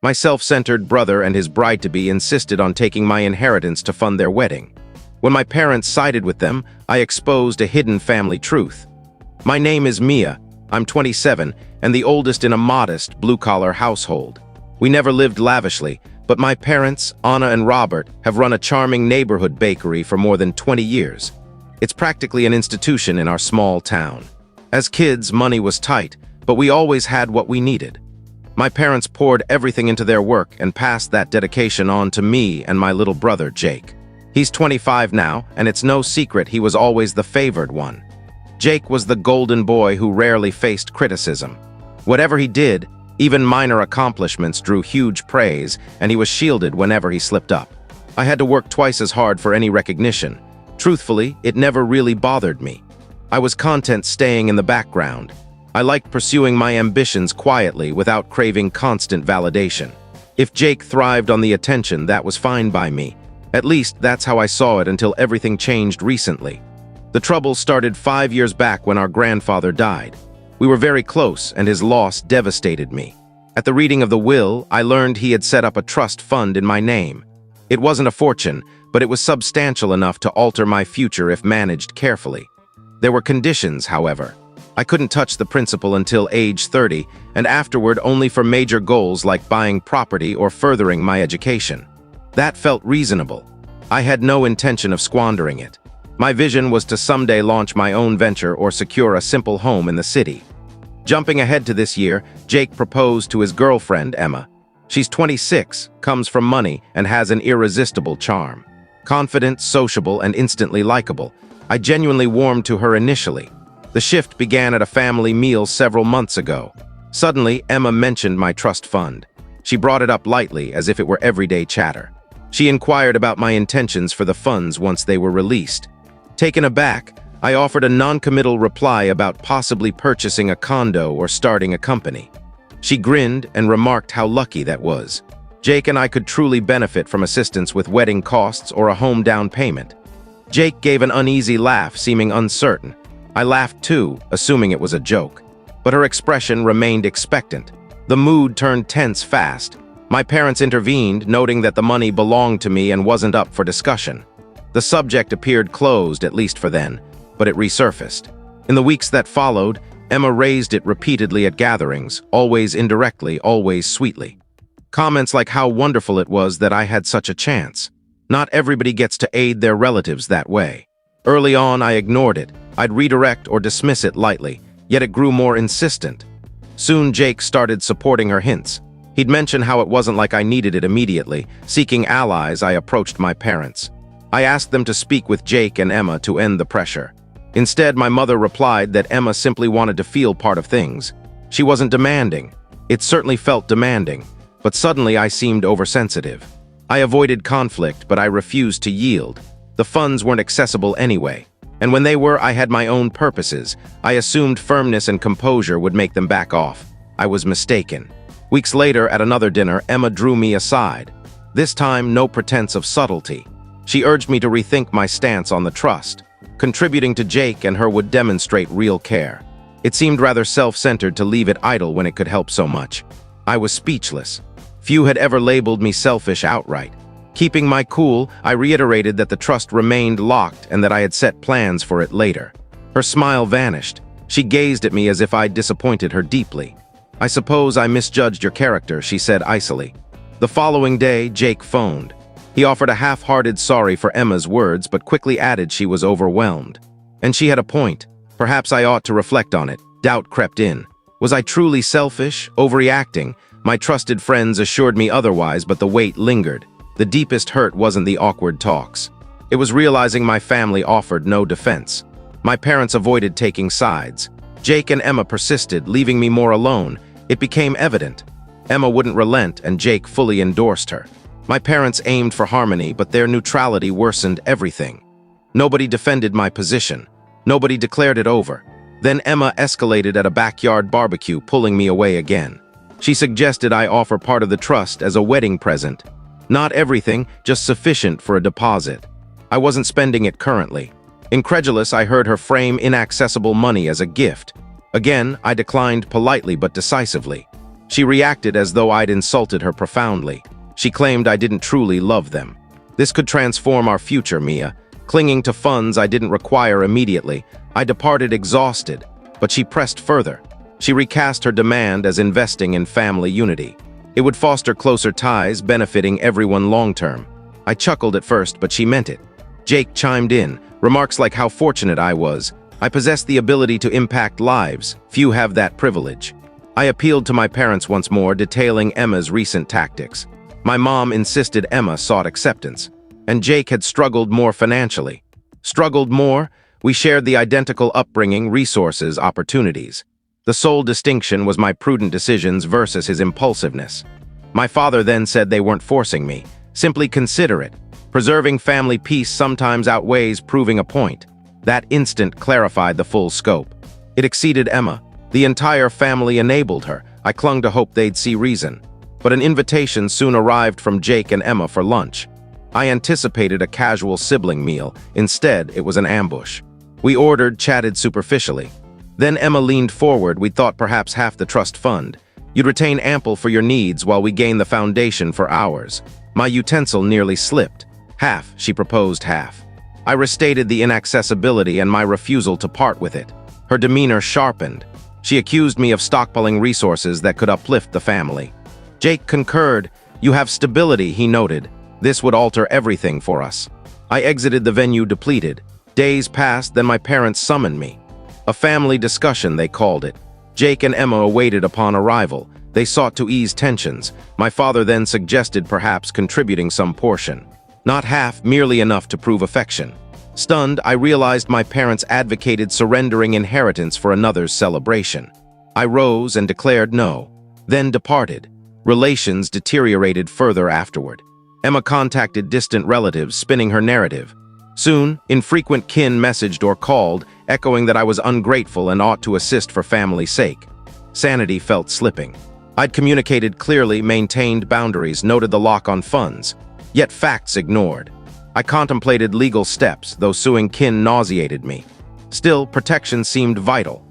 My self-centered brother and his bride-to-be insisted on taking my inheritance to fund their wedding. When my parents sided with them, I exposed a hidden family truth. My name is Mia, I'm 27, and the oldest in a modest, blue-collar household. We never lived lavishly, but my parents, Anna and Robert, have run a charming neighborhood bakery for more than 20 years. It's practically an institution in our small town. As kids, money was tight, but we always had what we needed. My parents poured everything into their work and passed that dedication on to me and my little brother, Jake. He's 25 now, and it's no secret he was always the favored one. Jake was the golden boy who rarely faced criticism. Whatever he did, even minor accomplishments drew huge praise, and he was shielded whenever he slipped up. I had to work twice as hard for any recognition. Truthfully, it never really bothered me. I was content staying in the background. I liked pursuing my ambitions quietly without craving constant validation. If Jake thrived on the attention, that was fine by me. At least, that's how I saw it until everything changed recently. The trouble started 5 years back when our grandfather died. We were very close, and his loss devastated me. At the reading of the will, I learned he had set up a trust fund in my name. It wasn't a fortune, but it was substantial enough to alter my future if managed carefully. There were conditions, however. I couldn't touch the principal until age 30, and afterward only for major goals like buying property or furthering my education. That felt reasonable. I had no intention of squandering it. My vision was to someday launch my own venture or secure a simple home in the city. Jumping ahead to this year, Jake proposed to his girlfriend, Emma. She's 26, comes from money, and has an irresistible charm. Confident, sociable, and instantly likable. I genuinely warmed to her initially. The shift began at a family meal several months ago. Suddenly, Emma mentioned my trust fund. She brought it up lightly, as if it were everyday chatter. She inquired about my intentions for the funds once they were released. Taken aback, I offered a non-committal reply about possibly purchasing a condo or starting a company. She grinned and remarked how lucky that was. Jake and I could truly benefit from assistance with wedding costs or a home down payment. Jake gave an uneasy laugh, seeming uncertain. I laughed too, assuming it was a joke. But her expression remained expectant. The mood turned tense fast. My parents intervened, noting that the money belonged to me and wasn't up for discussion. The subject appeared closed, at least for then, but it resurfaced. In the weeks that followed, Emma raised it repeatedly at gatherings, always indirectly, always sweetly. Comments like how wonderful it was that I had such a chance. Not everybody gets to aid their relatives that way. Early on, I ignored it. I'd redirect or dismiss it lightly, yet it grew more insistent. Soon Jake started supporting her hints. He'd mention how it wasn't like I needed it immediately. Seeking allies, I approached my parents. I asked them to speak with Jake and Emma to end the pressure. Instead, my mother replied that Emma simply wanted to feel part of things. She wasn't demanding. It certainly felt demanding, but suddenly I seemed oversensitive. I avoided conflict, but I refused to yield. The funds weren't accessible anyway, and when they were, I had my own purposes. I assumed firmness and composure would make them back off. I was mistaken. Weeks later, at another dinner, Emma drew me aside. This time, no pretense of subtlety. She urged me to rethink my stance on the trust. Contributing to Jake and her would demonstrate real care. It seemed rather self-centered to leave it idle when it could help so much. I was speechless. Few had ever labeled me selfish outright. Keeping my cool, I reiterated that the trust remained locked and that I had set plans for it later. Her smile vanished. She gazed at me as if I'd disappointed her deeply. "I suppose I misjudged your character," she said icily. The following day, Jake phoned. He offered a half-hearted sorry for Emma's words, but quickly added she was overwhelmed. And she had a point. Perhaps I ought to reflect on it. Doubt crept in. Was I truly selfish, overreacting? My trusted friends assured me otherwise, but the weight lingered. The deepest hurt wasn't the awkward talks. It was realizing my family offered no defense. My parents avoided taking sides. Jake and Emma persisted, leaving me more alone. It became evident. Emma wouldn't relent, and Jake fully endorsed her. My parents aimed for harmony, but their neutrality worsened everything. Nobody defended my position. Nobody declared it over. Then Emma escalated at a backyard barbecue, pulling me away again. She suggested I offer part of the trust as a wedding present. Not everything, just sufficient for a deposit. I wasn't spending it currently. Incredulous, I heard her frame inaccessible money as a gift. Again, I declined politely but decisively. She reacted as though I'd insulted her profoundly. She claimed I didn't truly love them. This could transform our future, Mia. Clinging to funds I didn't require immediately, I departed exhausted, but she pressed further. She recast her demand as investing in family unity. It would foster closer ties, benefiting everyone long-term. I chuckled at first, but she meant it. Jake chimed in, remarks like how fortunate I was. I possessed the ability to impact lives. Few have that privilege. I appealed to my parents once more, detailing Emma's recent tactics. My mom insisted Emma sought acceptance, and Jake had struggled more financially. Struggled more? We shared the identical upbringing, resources, opportunities. The sole distinction was my prudent decisions versus his impulsiveness. My father then said they weren't forcing me. Simply consider it. Preserving family peace sometimes outweighs proving a point. That instant clarified the full scope. It exceeded Emma. The entire family enabled her. I clung to hope they'd see reason. But an invitation soon arrived from Jake and Emma for lunch. I anticipated a casual sibling meal. Instead, it was an ambush. We ordered, chatted superficially. Then Emma leaned forward. We thought perhaps half the trust fund. You'd retain ample for your needs while we gain the foundation for ours. My utensil nearly slipped. Half, she proposed half. I restated the inaccessibility and my refusal to part with it. Her demeanor sharpened. She accused me of stockpiling resources that could uplift the family. Jake concurred. You have stability, he noted. This would alter everything for us. I exited the venue depleted. Days passed, then my parents summoned me. A family discussion, they called it. Jake and Emma awaited upon arrival. They sought to ease tensions. My father then suggested perhaps contributing some portion. Not half, merely enough to prove affection. Stunned, I realized my parents advocated surrendering inheritance for another's celebration. I rose and declared no, then departed. Relations deteriorated further afterward. Emma contacted distant relatives, spinning her narrative. Soon, infrequent kin messaged or called, echoing that I was ungrateful and ought to assist for family's sake. Sanity felt slipping. I'd communicated clearly, maintained boundaries, noted the lock on funds, yet facts ignored. I contemplated legal steps, though suing kin nauseated me. Still, protection seemed vital.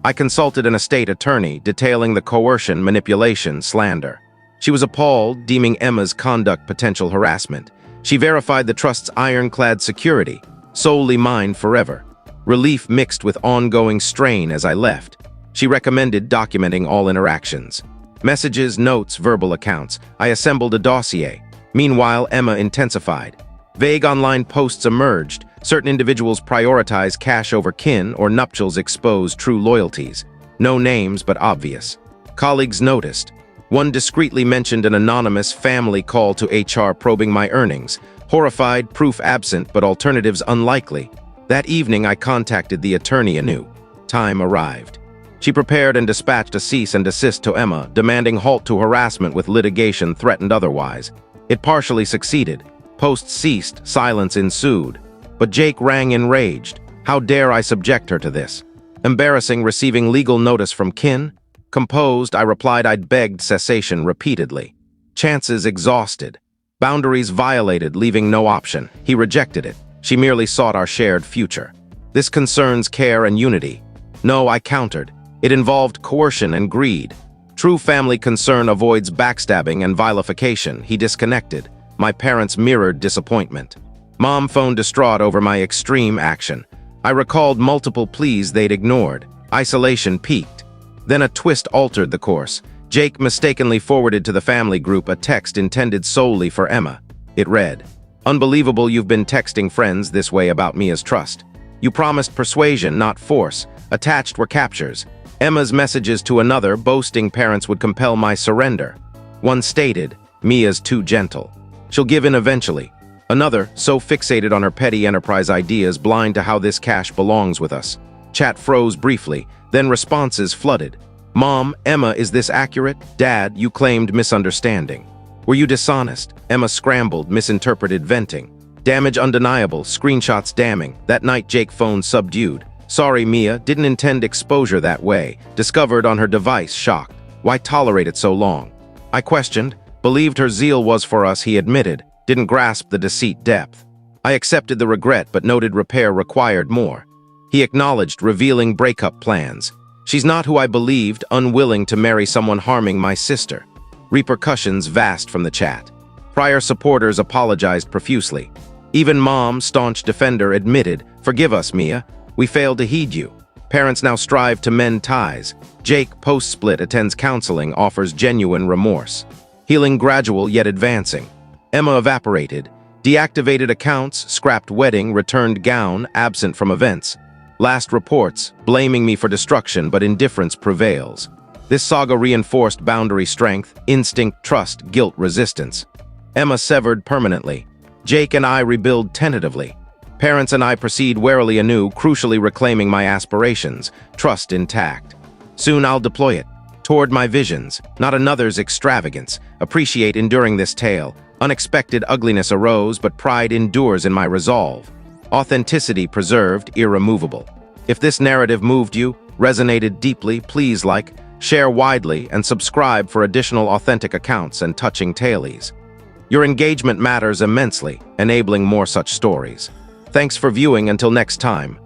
I consulted an estate attorney, detailing the coercion, manipulation, slander. She was appalled, deeming Emma's conduct potential harassment. She verified the trust's ironclad security, solely mine forever. Relief mixed with ongoing strain as I left. She recommended documenting all interactions. Messages, notes, verbal accounts. I assembled a dossier. Meanwhile, Emma intensified. Vague online posts emerged. Certain individuals prioritize cash over kin, or nuptials expose true loyalties. No names, but obvious. Colleagues noticed. One discreetly mentioned an anonymous family call to HR probing my earnings. Horrified, proof absent, but alternatives unlikely. That evening, I contacted the attorney anew. Time arrived. She prepared and dispatched a cease and desist to Emma, demanding halt to harassment with litigation threatened otherwise. It partially succeeded. Posts ceased, silence ensued. But Jake rang enraged. How dare I subject her to this? Embarrassing, receiving legal notice from kin? Composed, I replied I'd begged cessation repeatedly. Chances exhausted. Boundaries violated, leaving no option. He rejected it. She merely sought our shared future. This concerns care and unity. No, I countered. It involved coercion and greed. True family concern avoids backstabbing and vilification. He disconnected. My parents mirrored disappointment. Mom phoned distraught over my extreme action. I recalled multiple pleas they'd ignored. Isolation peaked. Then a twist altered the course. Jake mistakenly forwarded to the family group a text intended solely for Emma. It read, "Unbelievable you've been texting friends this way about Mia's trust. You promised persuasion, not force. Attached were captures. Emma's messages to another, boasting parents would compel my surrender. One stated, Mia's too gentle. She'll give in eventually. Another, so fixated on her petty enterprise ideas, blind to how this cash belongs with us. Chat froze briefly, then responses flooded. Mom, Emma, is this accurate? Dad, you claimed misunderstanding. Were you dishonest? Emma scrambled, misinterpreted, venting. Damage undeniable, screenshots damning. That night Jake phoned subdued. Sorry, Mia, didn't intend exposure that way. Discovered on her device, shocked. Why tolerate it so long? I questioned. Believed her zeal was for us, he admitted. Didn't grasp the deceit depth. I accepted the regret but noted repair required more. He acknowledged, revealing breakup plans. She's not who I believed, unwilling to marry someone harming my sister. Repercussions vast from the chat. Prior supporters apologized profusely. Even Mom, staunch defender, admitted, "Forgive us, Mia. We failed to heed you." Parents now strive to mend ties. Jake, post-split, attends counseling, offers genuine remorse. Healing gradual yet advancing. Emma evaporated. Deactivated accounts, scrapped wedding, returned gown, absent from events. Last reports, blaming me for destruction, but indifference prevails. This saga reinforced boundary strength, instinct, trust, guilt, resistance. Emma severed permanently. Jake and I rebuild tentatively. Parents and I proceed warily anew, crucially reclaiming my aspirations, trust intact. Soon I'll deploy it, toward my visions, not another's extravagance. Appreciate enduring this tale. Unexpected ugliness arose, but pride endures in my resolve. Authenticity preserved, irremovable. If this narrative moved you, resonated deeply, please like, share widely, and subscribe for additional authentic accounts and touching tales. Your engagement matters immensely, enabling more such stories. Thanks for viewing. Until next time.